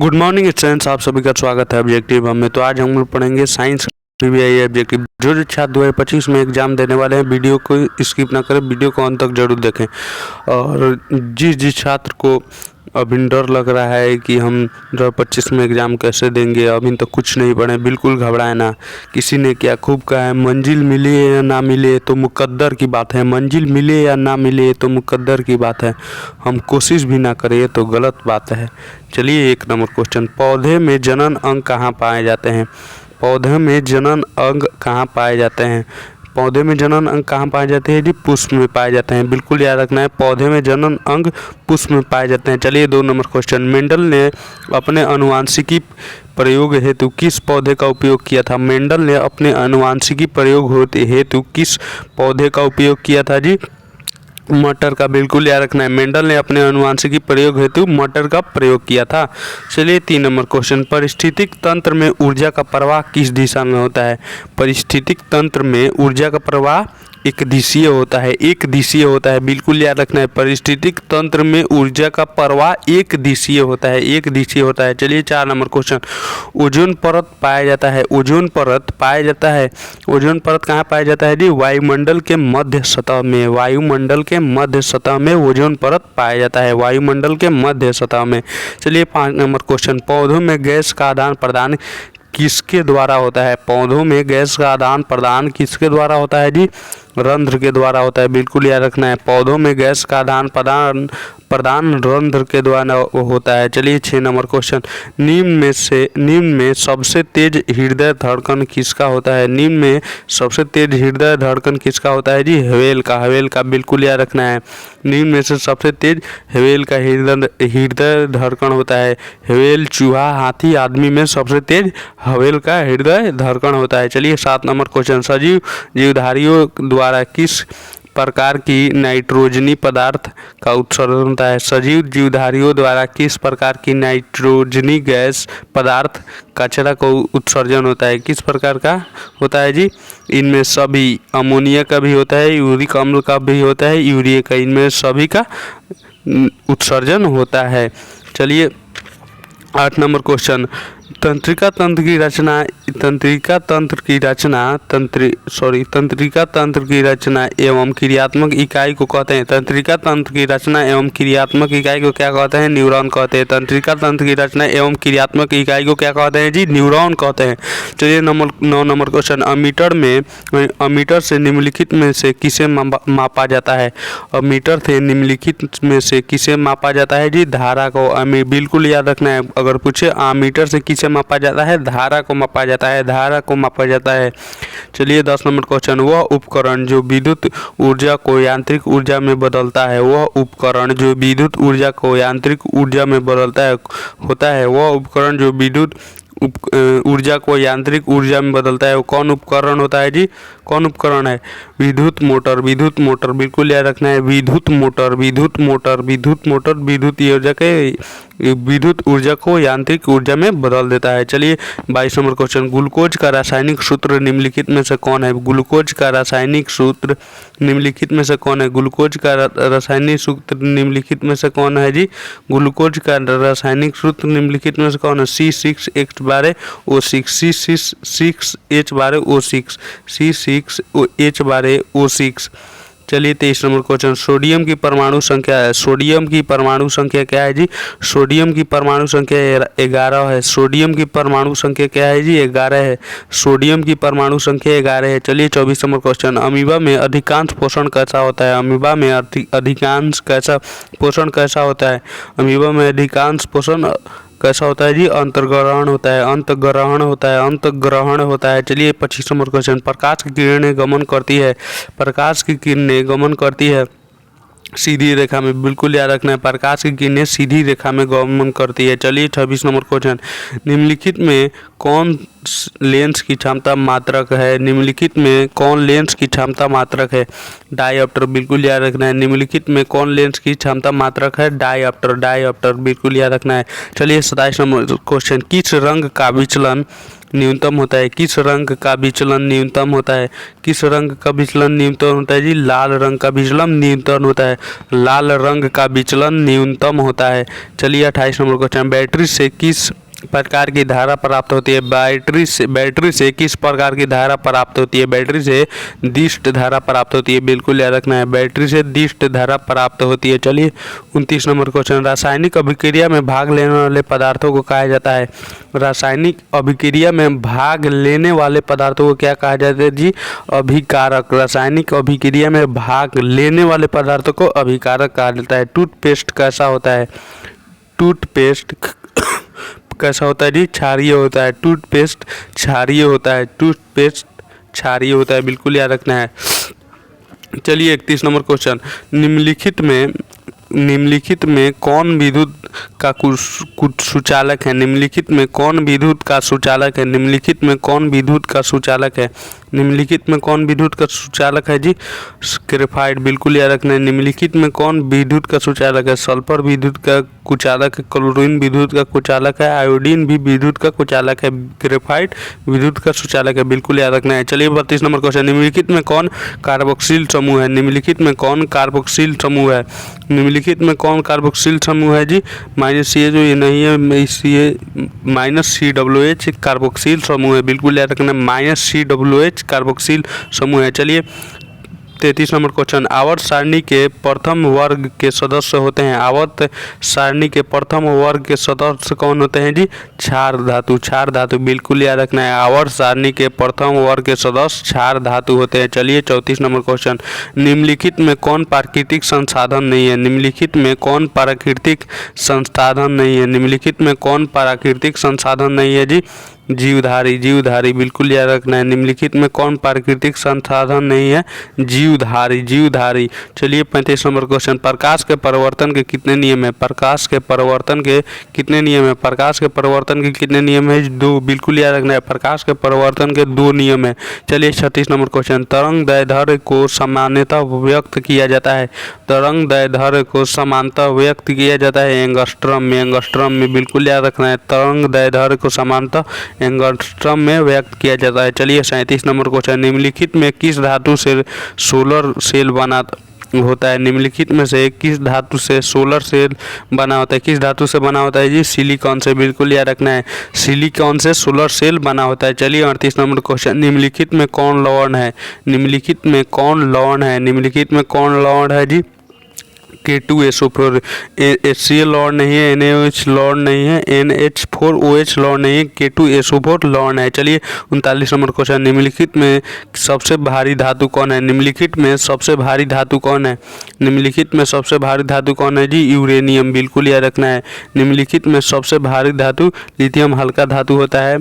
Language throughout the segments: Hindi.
गुड मॉर्निंग स्टूडेंट्स, आप सभी का स्वागत है ऑब्जेक्टिव हम में। तो आज हम लोग पढ़ेंगे साइंस पीवीआई ऑब्जेक्टिव। जो छात्र 2025 में एग्जाम देने वाले हैं, वीडियो को स्किप ना करें, वीडियो को अंत तक जरूर देखें। और जिस छात्र को अभी डर लग रहा है कि हम 2025 में एग्ज़ाम कैसे देंगे, अभी तक कुछ नहीं पढ़े, बिल्कुल घबराए ना। किसी ने क्या खूब कहा है, मंजिल मिले या ना मिले तो मुकद्दर की बात है। मंजिल मिले या ना मिले तो मुकद्दर की बात है। हम कोशिश भी ना करें तो गलत बात है। चलिए 1 नंबर क्वेश्चन, पौधे में जनन अंग कहाँ पाए जाते हैं? पौधे में जनन अंग कहाँ पाए जाते हैं? पौधे में जनन अंग कहाँ पाए जाते हैं जी? पुष्प में पाए जाते हैं। बिल्कुल याद रखना है, पौधे में जनन अंग पुष्प में पाए जाते हैं। चलिए 2 नंबर क्वेश्चन, मेंडल ने अपने आनुवांशिकी प्रयोग हेतु किस पौधे का उपयोग किया था? मेंडल ने अपने आनुवांशिकी प्रयोग हेतु किस पौधे का उपयोग किया था जी? मटर का। बिल्कुल याद रखना है, मेंडल ने अपने आनुवांशिकी प्रयोग हेतु मटर का प्रयोग किया था। चलिए 3 नंबर क्वेश्चन, पारिस्थितिक तंत्र में ऊर्जा का प्रवाह किस दिशा में होता है? पारिस्थितिक तंत्र में ऊर्जा का प्रवाह एक दिशीय होता है। एक दिशीय होता है, बिल्कुल याद रखना है। पारिस्थितिक तंत्र में ऊर्जा का प्रवाह एक दिशीय होता है, एक दिशीय होता है। चलिए 4 नंबर क्वेश्चन, ओजोन परत पाया जाता है। ओजोन परत पाया जाता है। ओजोन परत कहाँ पाया जाता है जी? वायुमंडल के मध्य सतह में। वायुमंडल के मध्य सतह में ओजोन परत पाया जाता है, वायुमंडल के मध्य सतह में। चलिए 5 नंबर क्वेश्चन, पौधों में गैस का आदान प्रदान किसके द्वारा होता है? पौधों में गैस का आदान प्रदान किसके द्वारा होता है जी? रंध्र के द्वारा होता है। बिल्कुल याद रखना है, पौधों में गैस का आदान प्रदान रंध्र के द्वारा होता है। चलिए 6 नंबर क्वेश्चन, निम्न में सबसे तेज हृदय धड़कन किसका होता है? निम्न में सबसे तेज हृदय धड़कन किसका होता है जी? व्हेल का। व्हेल का, बिल्कुल याद रखना है। निम्न में से सबसे तेज व्हेल का हृदय धड़कन होता है। व्हेल, चूहा, हाथी, आदमी में सबसे तेज व्हेल का हृदय धड़कन होता है। चलिए 7 नंबर क्वेश्चन, सजीव जीवधारियों द्वारा किस प्रकार की नाइट्रोजनी पदार्थ का उत्सर्जन होता है? सजीव जीवधारियों द्वारा किस प्रकार की नाइट्रोजनी गैस पदार्थ कचरा को उत्सर्जन होता है? किस प्रकार का होता है जी? इनमें सभी, अमोनिया का भी होता है, यूरिक अम्ल का भी होता है, यूरिया का, इनमें सभी का उत्सर्जन होता है। चलिए 8 नंबर क्वेश्चन, तंत्रिका तंत्र की रचना एवं क्रियात्मक इकाई को कहते हैं। तंत्रिका तंत्र की रचना एवं क्रियात्मक इकाई को क्या कहते हैं? न्यूरॉन कहते हैं। तंत्रिका तंत्र की रचना एवं क्रियात्मक इकाई को क्या कहते हैं जी? न्यूरॉन कहते हैं। चलिए 9 नंबर क्वेश्चन, अमीटर से निम्नलिखित में से किसे मापा जाता है? अमीटर से निम्नलिखित में से किसे मापा जाता है जी? धारा को। बिल्कुल याद रखना है, अगर पूछे अमीटर से किसे मापा जाता है? धारा को मापा जाता है, धारा को मापा जाता है। चलिए 10 नंबर क्वेश्चन, वह उपकरण जो विद्युत ऊर्जा को यांत्रिक ऊर्जा में बदलता है। वह उपकरण जो विद्युत ऊर्जा को यांत्रिक ऊर्जा में बदलता है होता है। वह उपकरण जो विद्युत ऊर्जा को यांत्रिक ऊर्जा में बदलता है, वो कौन उपकरण होता है जी? कौन उपकरण है? विद्युत मोटर। विद्युत मोटर, बिल्कुल याद रखना है, विद्युत मोटर, विद्युत मोटर, विद्युत मोटर विद्युत ऊर्जा को यांत्रिक ऊर्जा में बदल देता है। चलिए 22 नंबर क्वेश्चन, ग्लूकोज का रासायनिक सूत्र निम्नलिखित में से कौन है? ग्लूकोज का रासायनिक सूत्र निम्नलिखित में से कौन है? ग्लूकोज का रासायनिक सूत्र निम्नलिखित में से कौन है जी? ग्लूकोज का रासायनिक सूत्र निम्नलिखित में से कौन है? C6H12O6, C6H12O6, C6H12O6। चलिए 23 नंबर क्वेश्चन, सोडियम की परमाणु संख्या है। सोडियम की परमाणु संख्या क्या है जी? सोडियम की परमाणु संख्या 11 है। सोडियम की परमाणु संख्या क्या है जी? 11 है। सोडियम की परमाणु संख्या 11 है। चलिए 24 नंबर क्वेश्चन, अमीबा में अधिकांश पोषण कैसा होता है? अमीबा में अधिकांश पोषण कैसा होता है? अमीबा में अधिकांश पोषण कैसा होता है जी? अंतर्ग्रहण होता है, अंतर्ग्रहण होता है, अंतर्ग्रहण होता है। चलिए 25 नंबर क्वेश्चन, प्रकाश की किरणें गमन करती है। प्रकाश की किरणें गमन करती है सीधी रेखा में। बिल्कुल याद रखना है, प्रकाश की किरणें सीधी रेखा में गमन करती है। चलिए 26 नंबर क्वेश्चन, निम्नलिखित में कौन लेंस की क्षमता मात्रक है? निम्नलिखित में कौन लेंस की क्षमता मात्रक है? डायऑप्टर। बिल्कुल याद रखना है, निम्नलिखित में कौन लेंस की क्षमता मात्रक है? डायऑप्टर, डायऑप्टर, बिल्कुल याद रखना है। चलिए 27 नंबर क्वेश्चन, किस रंग का विचलन न्यूनतम होता है? किस रंग का विचलन न्यूनतम होता है? किस रंग का विचलन न्यूनतम होता है जी? लाल रंग का विचलन न्यूनतम होता है। लाल रंग का विचलन न्यूनतम होता है। चलिए 28 नंबर क्वेश्चन, बैटरी से किस प्रकार की धारा प्राप्त होती है? बैटरी से किस प्रकार की धारा प्राप्त होती है? बैटरी से दिष्ट धारा प्राप्त होती है। बिल्कुल याद रखना है, बैटरी से दिष्ट धारा प्राप्त होती है। चलिए 29 नंबर क्वेश्चन, रासायनिक अभिक्रिया में भाग लेने वाले पदार्थों को कहा जाता है? रासायनिक अभिक्रिया में भाग लेने वाले पदार्थों को क्या कहा जाता है जी? अभिकारक। रासायनिक अभिक्रिया में भाग लेने वाले पदार्थों को अभिकारक कहा जाता है। टूथपेस्ट कैसा होता है? टूथपेस्ट कैसा होता है जी? क्षारीय होता है। टूथपेस्ट क्षारीय होता है। टूथपेस्ट क्षारीय होता है। बिल्कुल याद रखना है। चलिए 31 नंबर क्वेश्चन, निम्नलिखित में कौन विद्युत का कुछ सुचालक है? निम्नलिखित में कौन विद्युत का सुचालक है? निम्नलिखित में कौन विद्युत का सुचालक है? निम्नलिखित में कौन विद्युत का सुचालक है जी? ग्रेफाइट। बिल्कुल याद रखना है। निम्नलिखित में कौन विद्युत का सुचालक है? सल्फर विद्युत का कुचालक है, क्लोरीन विद्युत का कुचालक है, आयोडीन भी विद्युत का कुचालक है, ग्रेफाइट विद्युत का सुचालक है। बिल्कुल याद रखना है। चलिए 32 नंबर क्वेश्चन, निम्नलिखित में कौन कार्बोक्सिल समूह है? निम्नलिखित में कौन कार्बोक्सिल समूह है? निम्नलिखित में कौन कार्बोक्सिल समूह है जी? -CH जो ये नहीं है, -COOH कार्बोक्सिल समूह है। बिल्कुल याद रखना, -COOH कार्बोक्सिल समूह है। चलिए 33 नंबर क्वेश्चन, आवर्त सारणी के प्रथम वर्ग के सदस्य होते हैं? आवर्त सारणी के प्रथम वर्ग के सदस्य कौन होते हैं जी? क्षार धातु। क्षार धातु। बिल्कुल याद रखना है, आवर्त सारणी के प्रथम वर्ग के सदस्य क्षार धातु होते हैं। चलिए 34 नंबर क्वेश्चन, निम्नलिखित में कौन प्राकृतिक संसाधन नहीं है? निम्नलिखित में कौन प्राकृतिक संसाधन नहीं है? निम्नलिखित में कौन प्राकृतिक संसाधन नहीं है जी? जीवधारी। जीवधारी। बिल्कुल याद रखना है, निम्नलिखित में कौन प्राकृतिक संसाधन नहीं है? जीवधारी। जीवधारी। चलिए 35 नंबर क्वेश्चन, प्रकाश के परिवर्तन के कितने नियम है? प्रकाश के परिवर्तन के कितने नियम है? प्रकाश के परिवर्तन के कितने नियम है? 2। बिल्कुल याद रखना है, प्रकाश के परिवर्तन के 2 नियम है। चलिए 36 नंबर क्वेश्चन, तरंग दैर्ध्य को सामान्यतः व्यक्त किया जाता है? तरंग दैर्ध्य को सामान्यतः व्यक्त किया जाता है एंगस्ट्रम में। एंगस्ट्रम में। बिल्कुल याद रखना है, तरंग दैर्ध्य को सामान्यतः एंगस्ट्रम में व्यक्त किया जाता है। चलिए 37 नंबर क्वेश्चन, निम्नलिखित में किस धातु से सोलर सेल बना होता है? निम्नलिखित में से किस धातु से सोलर सेल बना होता है? किस धातु से बना होता है जी? सिलिकॉन से। बिल्कुल याद रखना है, सिलिकॉन से सोलर सेल बना होता है। चलिए 38 नंबर क्वेश्चन, निम्नलिखित में कौन लवण है? निम्नलिखित में कौन लवण है? निम्नलिखित में कौन लवण है जी? K2SO4। HCl लवण नहीं है, NaOH लवण नहीं है, NH4OH लवण नहीं है, K2SO4 लवण है। चलिए 39 नंबर क्वेश्चन, निम्नलिखित में सबसे भारी धातु कौन है? निम्नलिखित में सबसे भारी धातु कौन है? निम्नलिखित में सबसे भारी धातु कौन है जी? यूरेनियम। बिल्कुल याद रखना है, निम्नलिखित में सबसे भारी धातु लिथियम हल्का धातु होता है,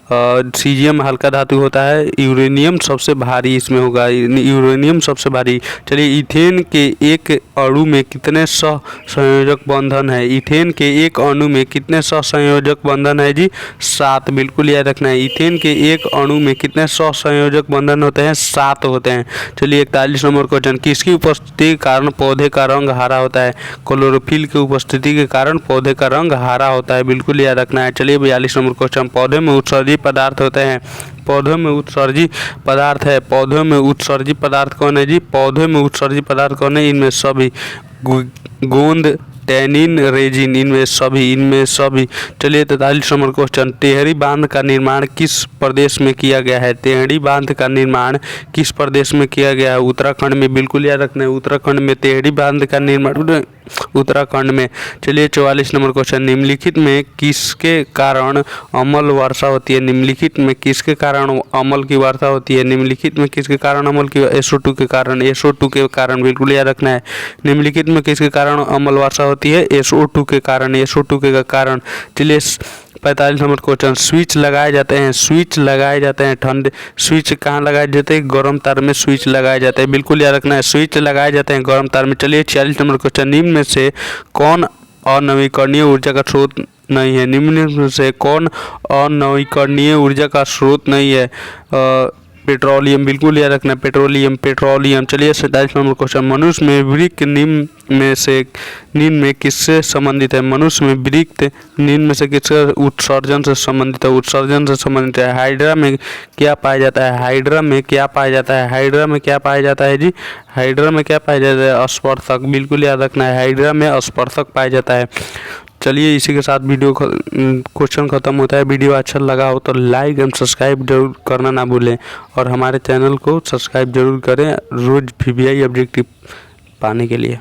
सीजियम हल्का धातु होता है, यूरेनियम सबसे भारी इसमें होगा, यूरेनियम सबसे भारी। चलिए इथेन के एक अणु में कितने सहसंयोजक बंधन है? इथेन के एक अणु में कितने सहसंयोजक बंधन है जी? 7। बिल्कुल याद रखना है, इथेन के एक अणु में कितने सहसंयोजक बंधन होते हैं? 7 होते हैं। चलिए 41 नंबर क्वेश्चन, किसकी उपस्थिति के कारण पौधे का रंग हरा होता है? क्लोरोफिल की उपस्थिति के कारण पौधे का रंग हरा होता है। बिल्कुल याद रखना है। चलिए 42 नंबर क्वेश्चन, पौधे में उत्सर्जित पदार्थ होते हैं? पौधों में उत्सर्जित पदार्थ है, पौधों में उत्सर्जित पदार्थ कौन है जी? पौधों में उत्सर्जित पदार्थ कौन है? इनमें सभी गोंद, टैनिन, रेजिन, इनमें सभी। चलिए 43 नंबर क्वेश्चन, टेहरी बांध का निर्माण किस प्रदेश में किया गया है? टेहरी बांध का निर्माण किस प्रदेश में किया गया है? उत्तराखंड में। बिल्कुल याद रखना है, उत्तराखंड में टेहरी बांध का निर्माण उत्तराखंड में। चलिए 44 नंबर क्वेश्चन, निम्नलिखित में किसके कारण अम्ल वर्षा होती है? निम्नलिखित में किसके कारण अम्ल की वर्षा होती है? निम्नलिखित में किसके कारण अम्ल की? SO2 के कारण। SO2 के कारण। बिल्कुल याद रखना है, निम्नलिखित में किसके कारण अम्ल वर्षा होती है? SO2 के कारण। SO2 के कारण। चलिए 45 नंबर क्वेश्चन, स्विच लगाए जाते हैं? स्विच लगाए जाते हैं ठंडे, स्विच कहाँ लगाए जाते हैं? गर्म तार में स्विच लगाए जाते हैं। बिल्कुल याद रखना है, स्विच लगाए जाते हैं गर्म तार में। चलिए 46 नंबर क्वेश्चन, निम्न में से कौन अनवीकरणीय ऊर्जा का स्रोत नहीं है? निम्न में से कौन अनवीकरणीय ऊर्जा का स्रोत नहीं है? पेट्रोलियम, बिल्कुल याद रखना, पेट्रोलियम। चलिए 27 नंबर क्वेश्चन, मनुष्य में वृक्क नींद में किससे संबंधित है? मनुष्य में वृक्क नींद में से किसका उत्सर्जन से संबंधित है? उत्सर्जन से संबंधित है। हाइड्रा में क्या पाया जाता है? हाइड्रा में क्या पाया जाता है? हाइड्रा में क्या पाया जाता है जी? हाइड्रा में क्या पाया जाता है? अस्पर्शक, बिल्कुल याद रखना है, हाइड्रा में अस्पर्शक पाया जाता है। चलिए इसी के साथ वीडियो क्वेश्चन ख़त्म होता है। वीडियो अच्छा लगा हो तो लाइक एंड सब्सक्राइब जरूर करना ना भूलें और हमारे चैनल को सब्सक्राइब जरूर करें रोज़ VBI ऑब्जेक्टिव पाने के लिए।